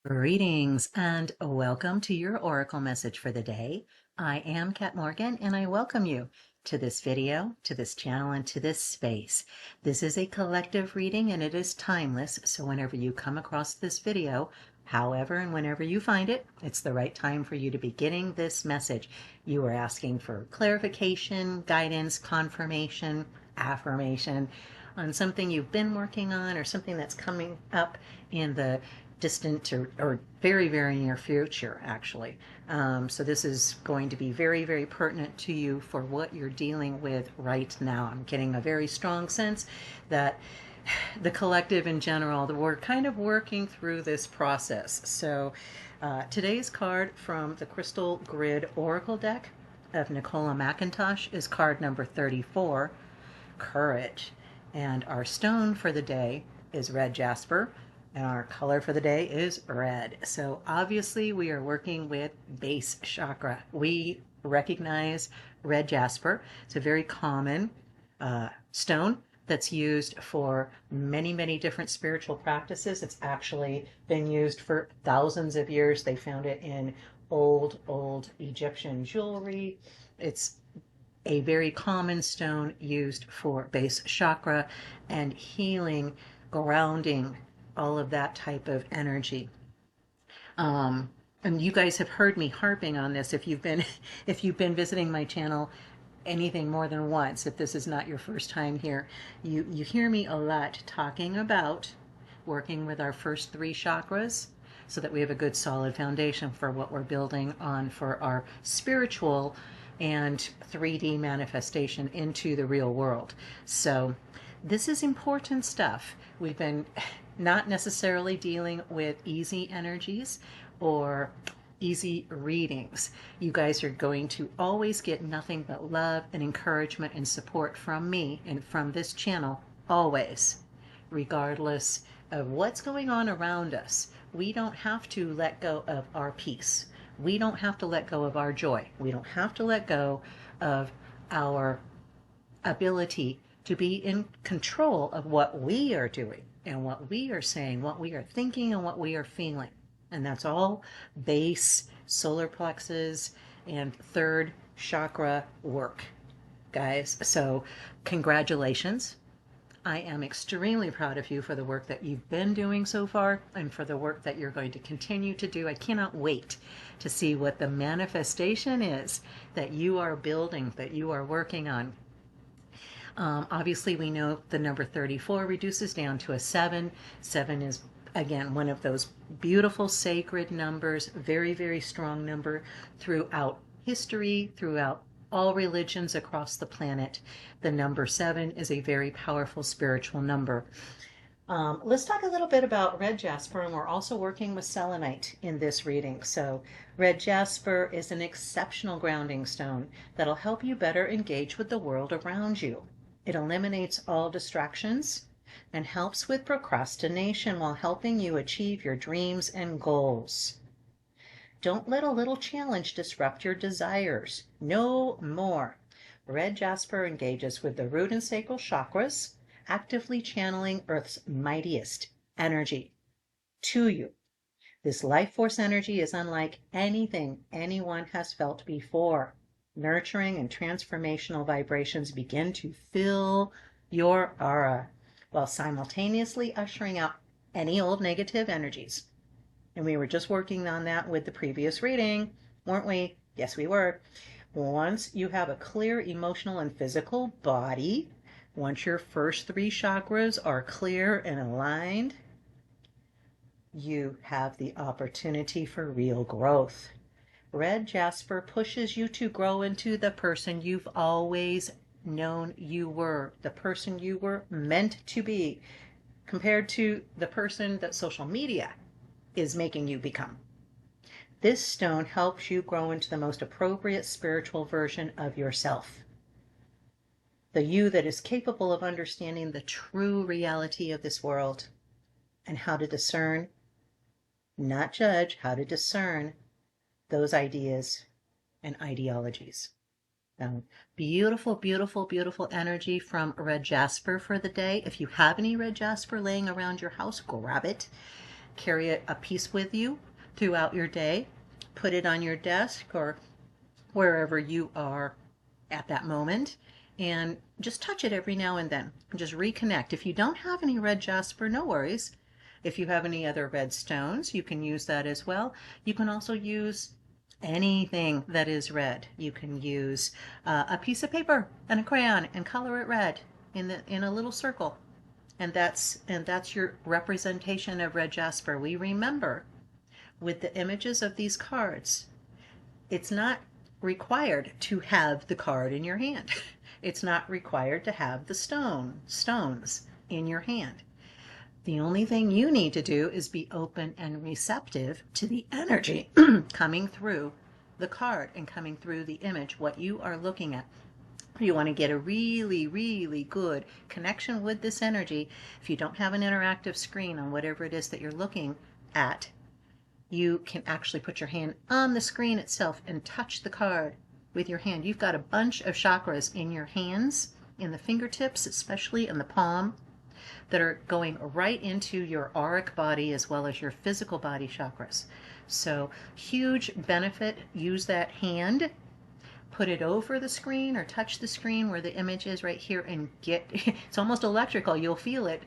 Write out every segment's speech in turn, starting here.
Greetings and welcome to your Oracle message for the day. I am Kat Morgan and I welcome you to this video, to this channel, and to this space. This is a collective reading and it is timeless, so whenever you come across this video, however and whenever you find it, it's the right time for you to be getting this message. You are asking for clarification, guidance, confirmation, affirmation on something you've been working on or something that's coming up in the distant or very, very near future, actually. So this is going to be very, very pertinent to you for what you're dealing with right now. I'm getting a very strong sense that the collective in general, we're kind of working through this process. So today's card from the Crystal Grid Oracle deck of Nicola McIntosh is card number 34, Courage. And our stone for the day is red jasper. And our color for the day is red. So obviously we are working with base chakra. We recognize red jasper. It's a very common stone that's used for many, many different spiritual practices. It's actually been used for thousands of years. They found it in old Egyptian jewelry. It's a very common stone used for base chakra and healing, grounding, all of that type of energy. And you guys have heard me harping on this if you've been if you've been visiting my channel anything more than once. If this is not your first time here, you hear me a lot talking about working with our first three chakras so that we have a good solid foundation for what we're building on for our spiritual and 3D manifestation into the real world. So this is important stuff. We've been not necessarily dealing with easy energies or easy readings. You guys are going to always get nothing but love and encouragement and support from me and from this channel, always, regardless of what's going on around us. We don't have to let go of our peace. We don't have to let go of our joy. We don't have to let go of our ability to be in control of what we are doing and what we are saying, what we are thinking, and what we are feeling. And that's all base, solar plexus, and third chakra work, guys. So congratulations. I am extremely proud of you for the work that you've been doing so far and for the work that you're going to continue to do. I cannot wait to see what the manifestation is that you are building, that you are working on. Obviously, we know the number 34 reduces down to a 7. 7 is, again, one of those beautiful sacred numbers, very, very strong number throughout history, throughout all religions across the planet. The number 7 is a very powerful spiritual number. Let's talk a little bit about red jasper, and we're also working with selenite in this reading. So red jasper is an exceptional grounding stone that'll help you better engage with the world around you. It eliminates all distractions and helps with procrastination while helping you achieve your dreams and goals. Don't let a little challenge disrupt your desires. No more. Red jasper engages with the root and sacral chakras, actively channeling Earth's mightiest energy to you. This life force energy is unlike anything anyone has felt before. Nurturing and transformational vibrations begin to fill your aura while simultaneously ushering out any old negative energies. And we were just working on that with the previous reading, weren't we? Yes, we were. Once you have a clear emotional and physical body, once your first three chakras are clear and aligned, you have the opportunity for real growth. Red jasper pushes you to grow into the person you've always known you were, the person you were meant to be, compared to the person that social media is making you become. This stone helps you grow into the most appropriate spiritual version of yourself. The you that is capable of understanding the true reality of this world and how to discern, not judge, how to discern those ideas and ideologies. Beautiful, beautiful, beautiful energy from red jasper for the day. If you have any red jasper laying around your house, grab it. carry a piece with you throughout your day. Put it on your desk or wherever you are at that moment, and just touch it every now and then. Just reconnect. If you don't have any red jasper, no worries. If you have any other red stones, you can use that as well. You can also use anything that is red. You can use a piece of paper and a crayon and color it red in a little circle, and that's your representation of red jasper. We remember with the images of these cards, it's not required to have the card in your hand. It's not required to have the stones in your hand. The only thing you need to do is be open and receptive to the energy coming through the card and coming through the image, what you are looking at. You want to get a really, really good connection with this energy. If you don't have an interactive screen on whatever it is that you're looking at, you can actually put your hand on the screen itself and touch the card with your hand. You've got a bunch of chakras in your hands, in the fingertips, especially in the palm, that are going right into your auric body as well as your physical body chakras. So huge benefit. Use that hand, put it over the screen or touch the screen where the image is right here, and get, it's almost electrical. You'll feel it.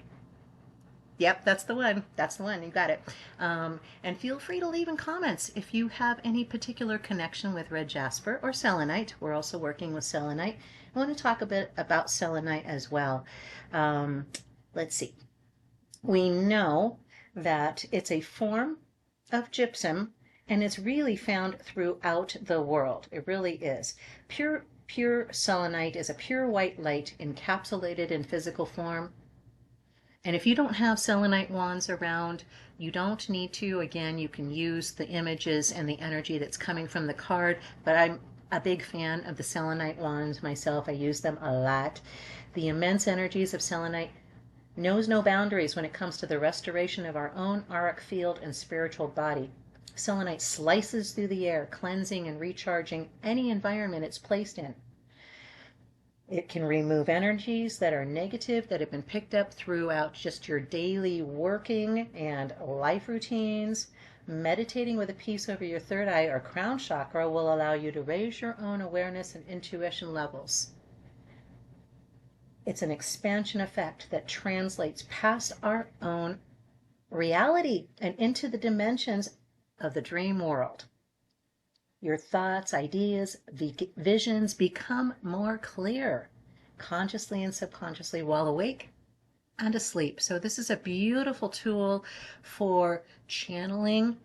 Yep, that's the one. That's the one. You got it. And feel free to leave in comments if you have any particular connection with red jasper or selenite. We're also working with selenite. I want to talk a bit about selenite as well. Let's see. We know that it's a form of gypsum, and it's really found throughout the world. It really is. Pure selenite is a pure white light encapsulated in physical form. And if you don't have selenite wands around, you don't need to. Again, you can use the images and the energy that's coming from the card, but I'm a big fan of the selenite wands myself. I use them a lot. The immense energies of selenite knows no boundaries when it comes to the restoration of our own auric field and spiritual body. Selenite slices through the air, cleansing and recharging any environment it's placed in. It can remove energies that are negative, that have been picked up throughout just your daily working and life routines. Meditating with a piece over your third eye or crown chakra will allow you to raise your own awareness and intuition levels. It's an expansion effect that translates past our own reality and into the dimensions of the dream world. Your thoughts, ideas, visions become more clear, consciously and subconsciously, while awake and asleep. So this is a beautiful tool for channeling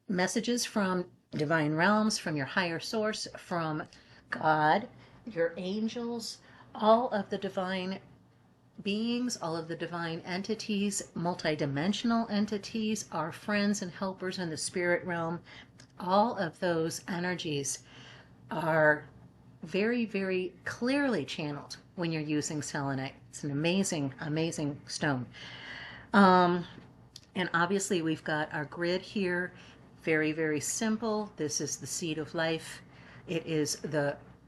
messages from divine realms, from your higher source, from God, your angels, all of the divine beings, all of the divine entities, multidimensional entities, our friends and helpers in the spirit realm. All of those energies are very, very clearly channeled when you're using selenite. It's an amazing, amazing stone. And obviously we've got our grid here. Very, very simple. This is the seed of life. It is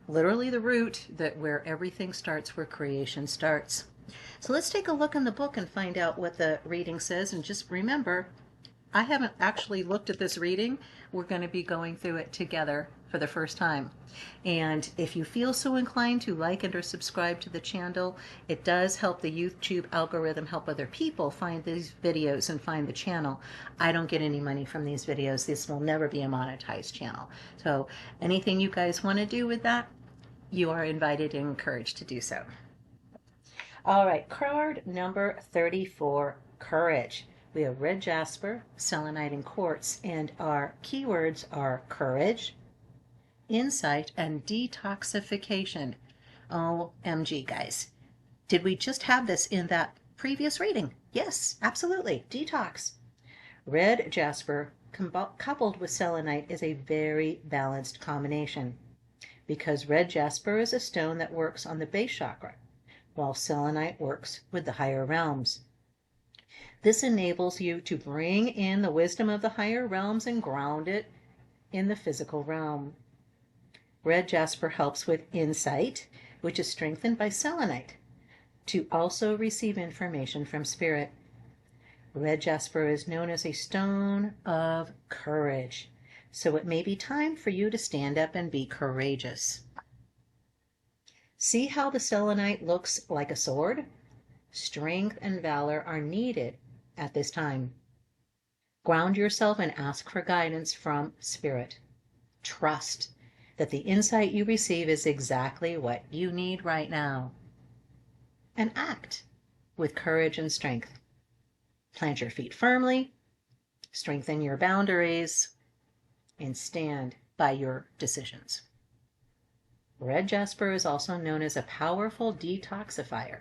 literally the root where everything starts, where creation starts. So let's take a look in the book and find out what the reading says. And just remember, I haven't actually looked at this reading. We're going to be going through it together for the first time. And if you feel so inclined to like and or subscribe to the channel, it does help the YouTube algorithm help other people find these videos and find the channel. I don't get any money from these videos. This will never be a monetized channel. So anything you guys want to do with that, you are invited and encouraged to do so. All right, card number 34, Courage. We have red jasper, selenite, and quartz, and our keywords are courage, insight, and detoxification. OMG, guys. Did we just have this in that previous reading? Yes, absolutely. Detox. Red jasper coupled with selenite is a very balanced combination, because red jasper is a stone that works on the base chakra, while selenite works with the higher realms. This enables you to bring in the wisdom of the higher realms and ground it in the physical realm. Red jasper helps with insight, which is strengthened by selenite, to also receive information from spirit. Red jasper is known as a stone of courage. So it may be time for you to stand up and be courageous. See how the selenite looks like a sword? Strength and valor are needed at this time. Ground yourself and ask for guidance from Spirit. Trust that the insight you receive is exactly what you need right now. And act with courage and strength. Plant your feet firmly, strengthen your boundaries, and stand by your decisions. Red jasper is also known as a powerful detoxifier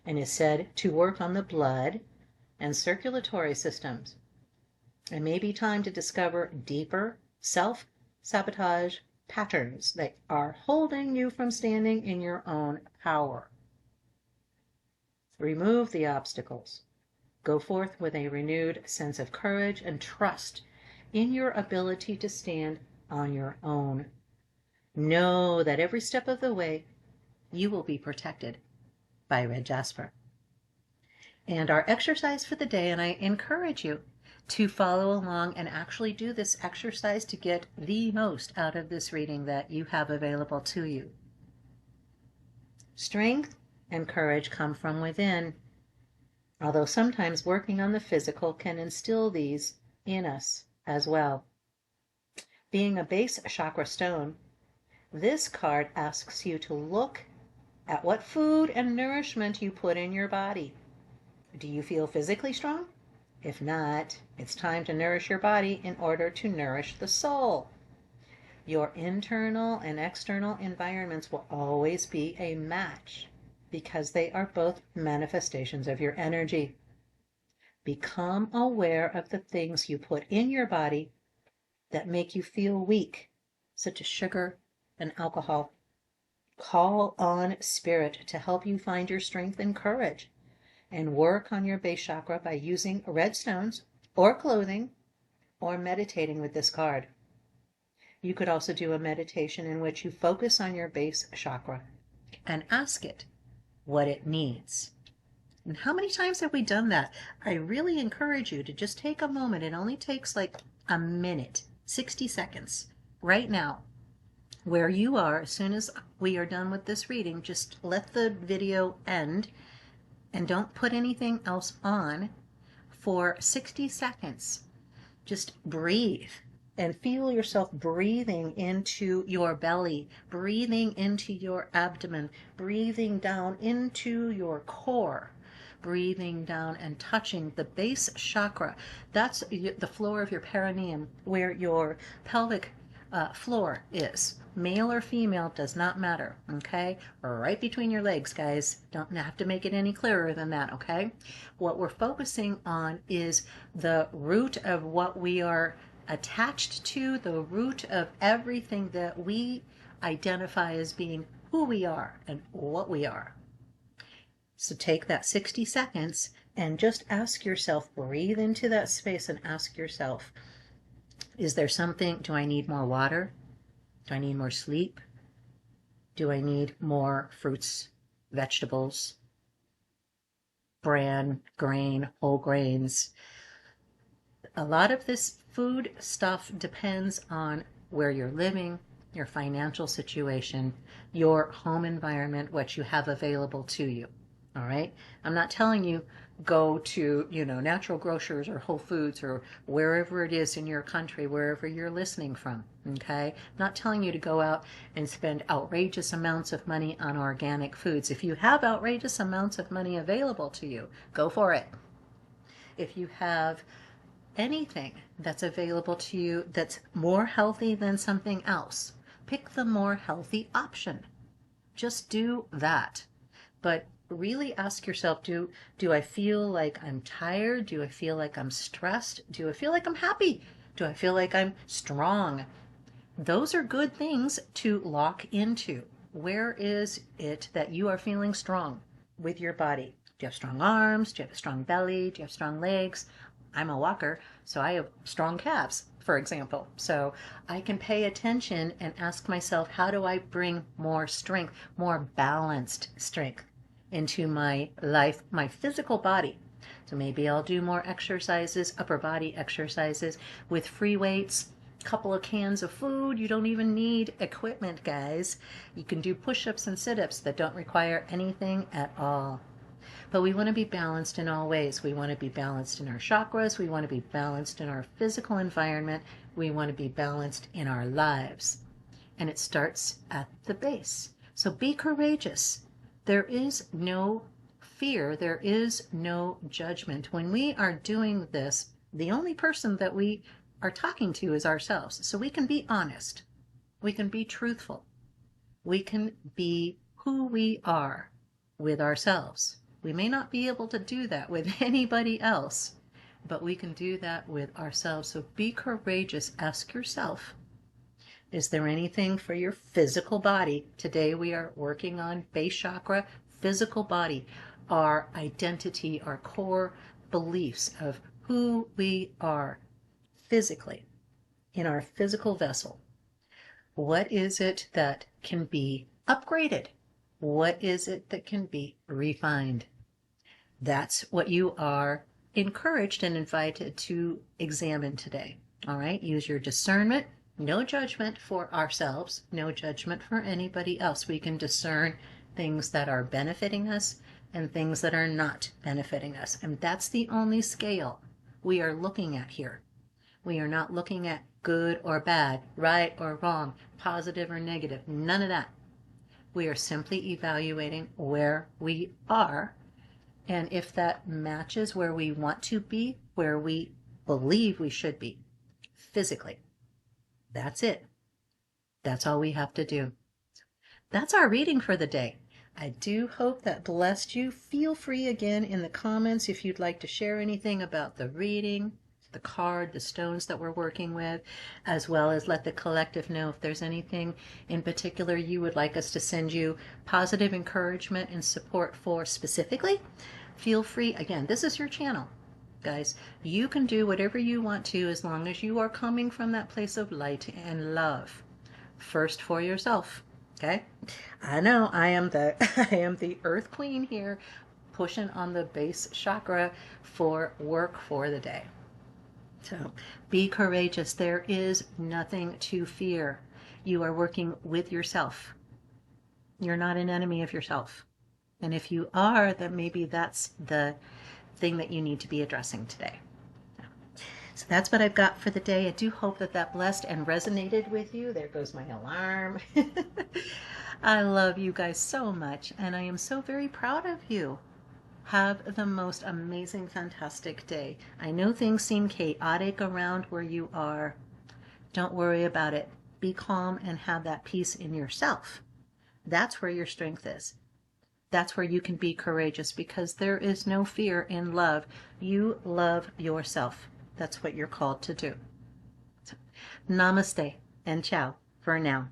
and is said to work on the blood and circulatory systems. It may be time to discover deeper self-sabotage patterns that are holding you from standing in your own power. Remove the obstacles. Go forth with a renewed sense of courage and trust in your ability to stand on your own. Know that every step of the way you will be protected by red jasper. And our exercise for the day, and I encourage you to follow along and actually do this exercise to get the most out of this reading that you have available to you. Strength and courage come from within, although sometimes working on the physical can instill these in us as well. Being a base chakra stone, this card asks you to look at what food and nourishment you put in your body. Do you feel physically strong? If not, it's time to nourish your body in order to nourish the soul. Your internal and external environments will always be a match because they are both manifestations of your energy. Become aware of the things you put in your body that make you feel weak, such as sugar and alcohol. Call on Spirit to help you find your strength and courage, and work on your base chakra by using red stones or clothing or meditating with this card. You could also do a meditation in which you focus on your base chakra and ask it what it needs. And how many times have we done that? I really encourage you to just take a moment. It only takes like a minute, 60 seconds right now. Where you are, as soon as we are done with this reading, just let the video end and don't put anything else on for 60 seconds. Just breathe and feel yourself breathing into your belly, breathing into your abdomen, breathing down into your core, breathing down and touching the base chakra. That's the floor of your perineum, where your pelvic floor is. Male or female does not matter, okay? Right between your legs, guys. Don't have to make it any clearer than that, okay? What we're focusing on is the root of what we are attached to, the root of everything that we identify as being who we are and what we are. So take that 60 seconds and just ask yourself, breathe into that space and ask yourself, is there something, do I need more water? Do I need more sleep? Do I need more fruits, vegetables, bran, grain, whole grains? A lot of this food stuff depends on where you're living, your financial situation, your home environment, what you have available to you. All right? I'm not telling you go to, natural grocers or Whole Foods or wherever it is in your country, wherever you're listening from, okay? I'm not telling you to go out and spend outrageous amounts of money on organic foods. If you have outrageous amounts of money available to you, go for it. If you have anything that's available to you that's more healthy than something else, pick the more healthy option. Just do that. But really ask yourself, do I feel like I'm tired? Do I feel like I'm stressed? Do I feel like I'm happy? Do I feel like I'm strong? Those are good things to lock into. Where is it that you are feeling strong with your body? Do you have strong arms? Do you have a strong belly? Do you have strong legs? I'm a walker, so I have strong calves, for example. So I can pay attention and ask myself, how do I bring more strength, more balanced strength into my life, my physical body? So maybe I'll do more exercises, upper body exercises with free weights, couple of cans of food. You don't even need equipment, guys. You can do push-ups and sit-ups that don't require anything at all. But we want to be balanced in all ways. We want to be balanced in our chakras. We want to be balanced in our physical environment. We want to be balanced in our lives. And it starts at the base. So be courageous. There is no fear. There is no judgment. When we are doing this, the only person that we are talking to is ourselves. So we can be honest. We can be truthful. We can be who we are with ourselves. We may not be able to do that with anybody else, but we can do that with ourselves. So be courageous. Ask yourself, is there anything for your physical body? Today we are working on base chakra, physical body, our identity, our core beliefs of who we are physically, in our physical vessel. What is it that can be upgraded? What is it that can be refined? That's what you are encouraged and invited to examine today. All right, use your discernment. No judgment for ourselves, no judgment for anybody else. We can discern things that are benefiting us and things that are not benefiting us. And that's the only scale we are looking at here. We are not looking at good or bad, right or wrong, positive or negative, none of that. We are simply evaluating where we are, and if that matches where we want to be, where we believe we should be physically. That's it. That's all we have to do. That's our reading for the day. I do hope that blessed you. Feel free again in the comments if you'd like to share anything about the reading, the card, the stones that we're working with, as well as let the collective know if there's anything in particular you would like us to send you positive encouragement and support for specifically. Feel free. Again, this is your channel, guys. You can do whatever you want to as long as you are coming from that place of light and love. First for yourself, okay? I know I am the Earth Queen here, pushing on the base chakra for work for the day. So be courageous. There is nothing to fear. You are working with yourself. You're not an enemy of yourself. And if you are, then maybe that's the thing that you need to be addressing today. So that's what I've got for the day. I do hope that that blessed and resonated with you. There goes my alarm. I love you guys so much, and I am so very proud of you. Have the most amazing, fantastic day. I know things seem chaotic around where you are. Don't worry about it. Be calm and have that peace in yourself. That's where your strength is. That's where you can be courageous, because there is no fear in love. You love yourself. That's what you're called to do. So, namaste and ciao for now.